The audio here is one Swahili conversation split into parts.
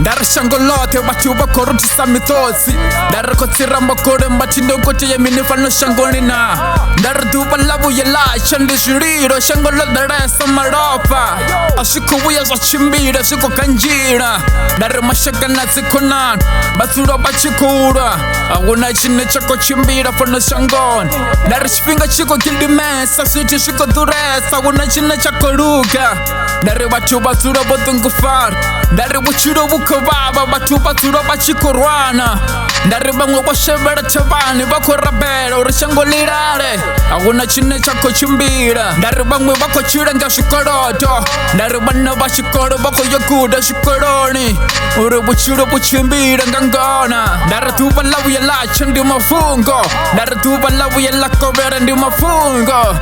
Ndari shango lote bati ubakorotisa mitotsi Ndari kotsira mbakore mbati ndokote ya minifano shangoni na Ndari duba labu ya lacha ndishiriro shango lodaresa maropa Ashiko vhuya za chimbira shiko kanjira Ndari mashaka na zikonan Batsuro bachikura Aguna chine chako chimbira fano shangoni Ndari chipinga chiko gildimesa Switi shiko duresa Aguna chine chako luka Ndari batu batsuro bodungufar Ndari Vhutshilo vukavava batu batsuro bachikorwana Ndari bamwe boshebera chavani bakorabera uri shango lirare Aguna chine chako chimbira Ndari bamwe bakochira nga shikoroto Ndari bana bashikoro bakoyakuda shikoroni Uri Vhutshilo vuchimbira nga ngona Ndari tuba lavu ya lacha ndi mafungo Ndari tuba lavu ya lakobera ndi mafungo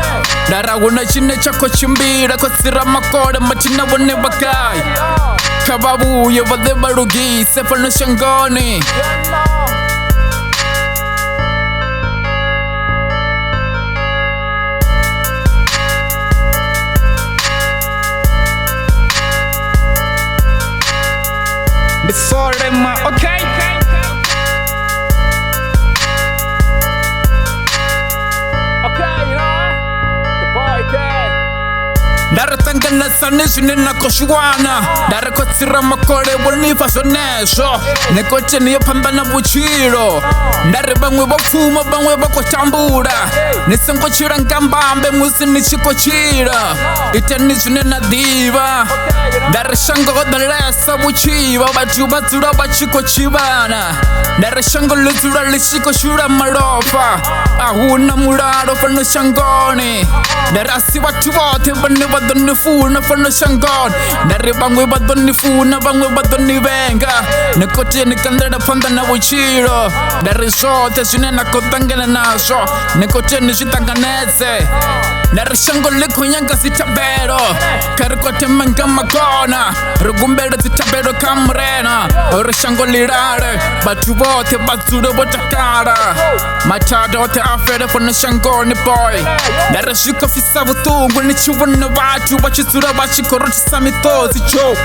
Ndari aguna chine chako chimbira kotsira makore matina bone bakai Kababuya vade barugise fano shangoni Ndisole ma, okay? Okay, you know? The boy, okay? Ndari tangana sanishu nina koshwana Ndari kotsira makore bonifa sonesho Nekoche niyo pambana Vhutshilo Ndari bangwe bafuma bangwe bakotambura Nisenkochira ngambambe musi nichikochira Ite nishu nina diva Ndari shango godalesa Vhutshilo Batu batsura bachikochibana Ndari shango luzura lishikoshura maropa Ahuna muraro fano shangoni Ndari asi watu wote bane badonifuna fano shangoni Ndari bangwe badonifuna bangwe badonivenga Nekote nikandera panda na Vhutshilo Ndari sote shine nakotangana naso Nekote nishitanganeze Ndari shango likunyanga zitabero Karikote manga makona Rugumbero zitabero kamrena Uri shango lirare Batu bote batsuro botakara Matata ote afere fano shangoni boy Ndari shiko fisa vutungu nichubona watu Bachitsura bachikorotisa mitotsi cho